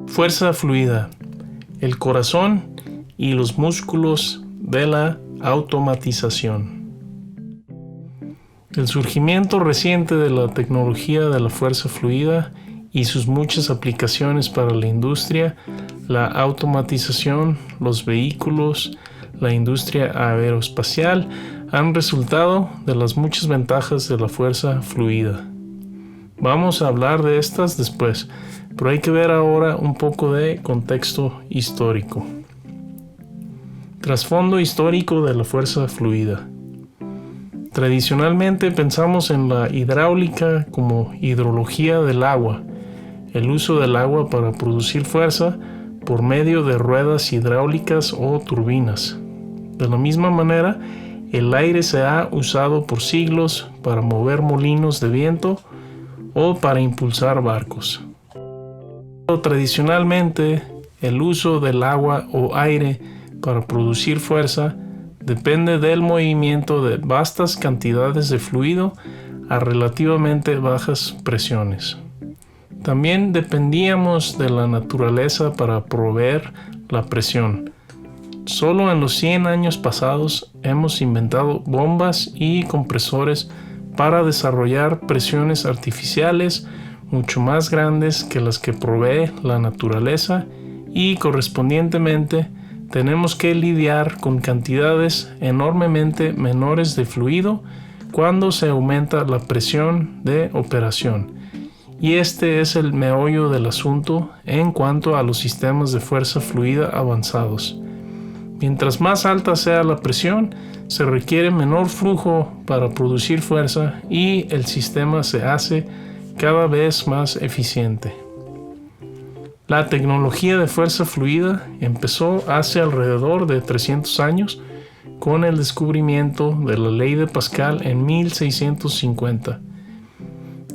Fuerza fluida, el corazón y los músculos de la automatización. El surgimiento reciente de la tecnología de la fuerza fluida y sus muchas aplicaciones para la industria, la automatización, los vehículos, la industria aeroespacial han resultado de las muchas ventajas de la fuerza fluida. Vamos a hablar de estas después, pero hay que ver ahora un poco de contexto histórico. Trasfondo histórico de la fuerza fluida. Tradicionalmente pensamos en la hidráulica como hidrología del agua, el uso del agua para producir fuerza por medio de ruedas hidráulicas o turbinas. De la misma manera, el aire se ha usado por siglos para mover molinos de viento o para impulsar barcos. Tradicionalmente, el uso del agua o aire para producir fuerza depende del movimiento de vastas cantidades de fluido a relativamente bajas presiones. También dependíamos de la naturaleza para proveer la presión. Solo en los 100 años pasados hemos inventado bombas y compresores para desarrollar presiones artificiales mucho más grandes que las que provee la naturaleza y correspondientemente tenemos que lidiar con cantidades enormemente menores de fluido cuando se aumenta la presión de operación. Y este es el meollo del asunto en cuanto a los sistemas de fuerza fluida avanzados. Mientras más alta sea la presión, se requiere menor flujo para producir fuerza y el sistema se hace cada vez más eficiente. La tecnología de fuerza fluida empezó hace alrededor de 300 años con el descubrimiento de la ley de Pascal en 1650.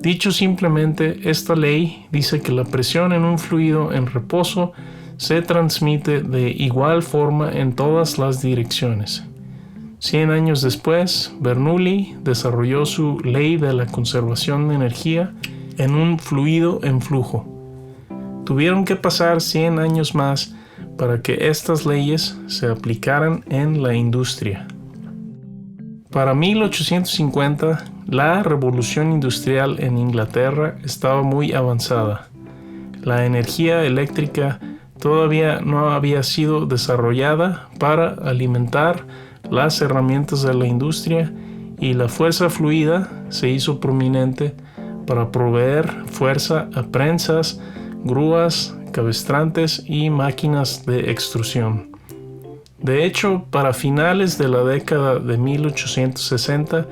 Dicho simplemente, esta ley dice que la presión en un fluido en reposo se transmite de igual forma en todas las direcciones. 100 años después, Bernoulli desarrolló su ley de la conservación de energía en un fluido en flujo. Tuvieron que pasar 100 años más para que estas leyes se aplicaran en la industria. Para 1850, la revolución industrial en Inglaterra estaba muy avanzada. La energía eléctrica todavía no había sido desarrollada para alimentar las herramientas de la industria y la fuerza fluida se hizo prominente para proveer fuerza a prensas, grúas, cabestrantes y máquinas de extrusión. De hecho, para finales de la década de 1860,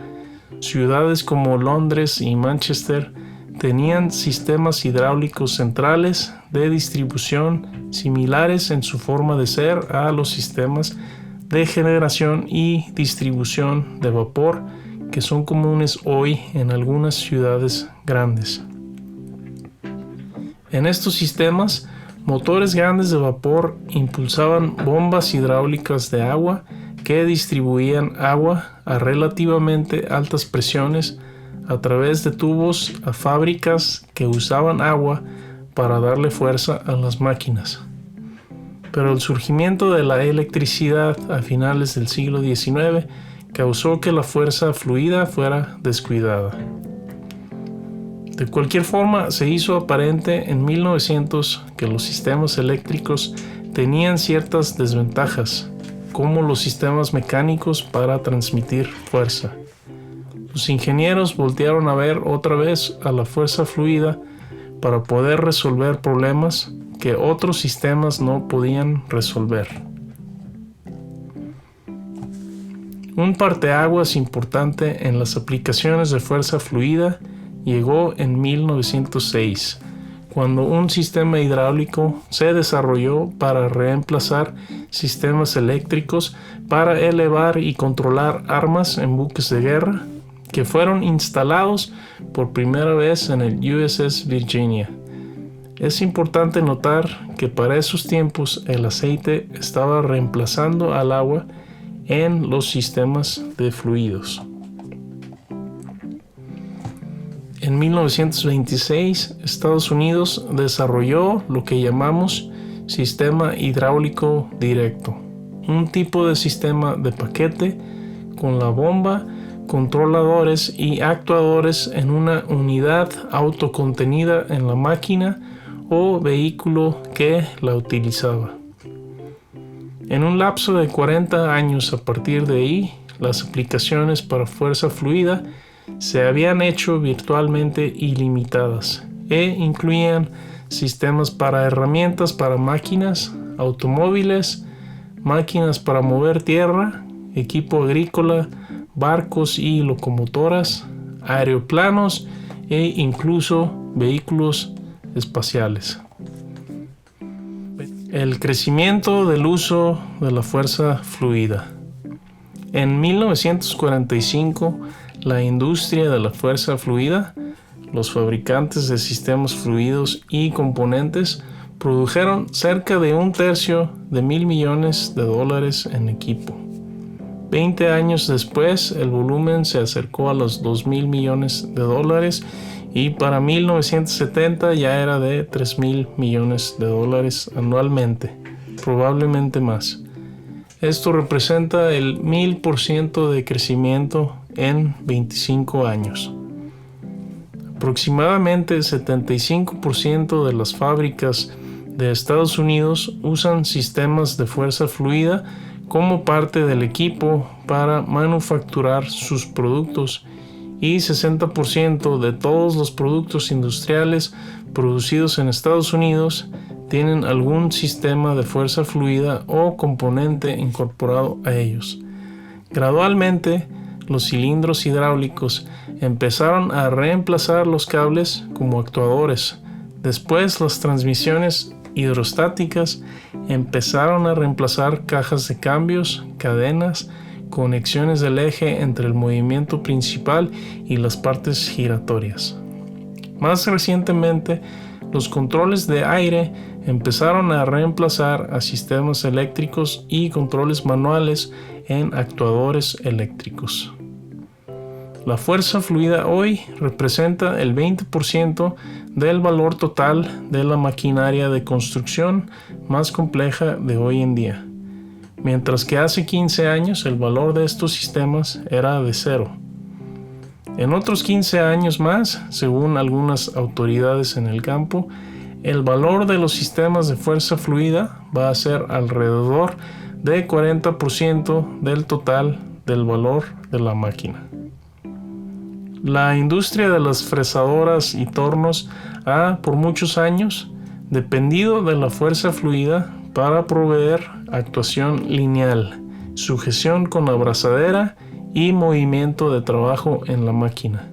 ciudades como Londres y Manchester tenían sistemas hidráulicos centrales de distribución similares en su forma de ser a los sistemas de generación y distribución de vapor que son comunes hoy en algunas ciudades grandes. En estos sistemas, motores grandes de vapor impulsaban bombas hidráulicas de agua que distribuían agua a relativamente altas presiones a través de tubos a fábricas que usaban agua para darle fuerza a las máquinas. Pero el surgimiento de la electricidad a finales del siglo XIX causó que la fuerza fluida fuera descuidada. De cualquier forma, se hizo aparente en 1900 que los sistemas eléctricos tenían ciertas desventajas, como los sistemas mecánicos para transmitir fuerza. Los ingenieros voltearon a ver otra vez a la fuerza fluida para poder resolver problemas que otros sistemas no podían resolver. Un parteaguas importante en las aplicaciones de fuerza fluida llegó en 1906, cuando un sistema hidráulico se desarrolló para reemplazar sistemas eléctricos para elevar y controlar armas en buques de guerra que fueron instalados por primera vez en el USS Virginia. Es importante notar que para esos tiempos el aceite estaba reemplazando al agua en los sistemas de fluidos. En en 1926, Estados Unidos desarrolló lo que llamamos sistema hidráulico directo, un tipo de sistema de paquete con la bomba, controladores y actuadores en una unidad autocontenida en la máquina o vehículo que la utilizaba. En un lapso de 40 años a partir de ahí, las aplicaciones para fuerza fluida se habían hecho virtualmente ilimitadas e incluían sistemas para herramientas para máquinas, automóviles, máquinas para mover tierra, equipo agrícola, barcos y locomotoras, aeroplanos e incluso vehículos espaciales. El crecimiento del uso de la fuerza fluida. En 1945, la industria de la fuerza fluida, los fabricantes de sistemas fluidos y componentes, produjeron cerca de $1/3 millones en equipo. 20 años después, el volumen se acercó a los $2,000 millones y para 1970 ya era de $3,000 millones anualmente, probablemente más. Esto representa el 1000% de crecimiento en 25 años. Aproximadamente el 75% de las fábricas de Estados Unidos usan sistemas de fuerza fluida como parte del equipo para manufacturar sus productos y 60% de todos los productos industriales producidos en Estados Unidos tienen algún sistema de fuerza fluida o componente incorporado a ellos. Gradualmente, los cilindros hidráulicos empezaron a reemplazar los cables como actuadores. Después, las transmisiones hidrostáticas empezaron a reemplazar cajas de cambios, cadenas, conexiones del eje entre el movimiento principal y las partes giratorias. Más recientemente, los controles de aire empezaron a reemplazar a sistemas eléctricos y controles manuales en actuadores eléctricos. La fuerza fluida hoy representa el 20% del valor total de la maquinaria de construcción más compleja de hoy en día, mientras que hace 15 años el valor de estos sistemas era de 0. En otros 15 años más, según algunas autoridades en el campo, el valor de los sistemas de fuerza fluida va a ser alrededor de 40% del total del valor de la máquina. La industria de las fresadoras y tornos ha, por muchos años, dependido de la fuerza fluida para proveer actuación lineal, sujeción con abrazadera y movimiento de trabajo en la máquina.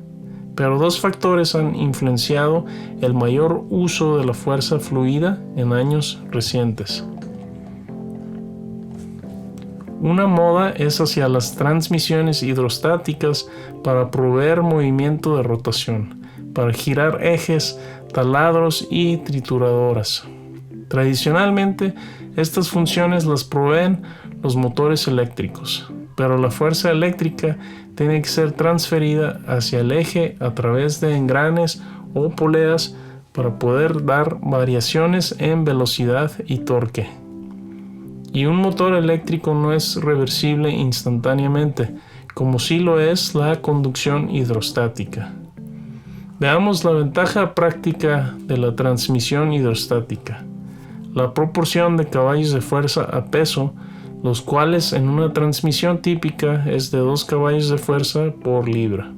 Pero dos factores han influenciado el mayor uso de la fuerza fluida en años recientes. Una moda es hacia las transmisiones hidrostáticas para proveer movimiento de rotación, para girar ejes, taladros y trituradoras. Tradicionalmente, estas funciones las proveen los motores eléctricos, pero la fuerza eléctrica tiene que ser transferida hacia el eje a través de engranes o poleas para poder dar variaciones en velocidad y torque. Y un motor eléctrico no es reversible instantáneamente, como sí lo es la conducción hidrostática. Veamos la ventaja práctica de la transmisión hidrostática. La proporción de caballos de fuerza a peso, los cuales en una transmisión típica es de 2 caballos de fuerza por libra.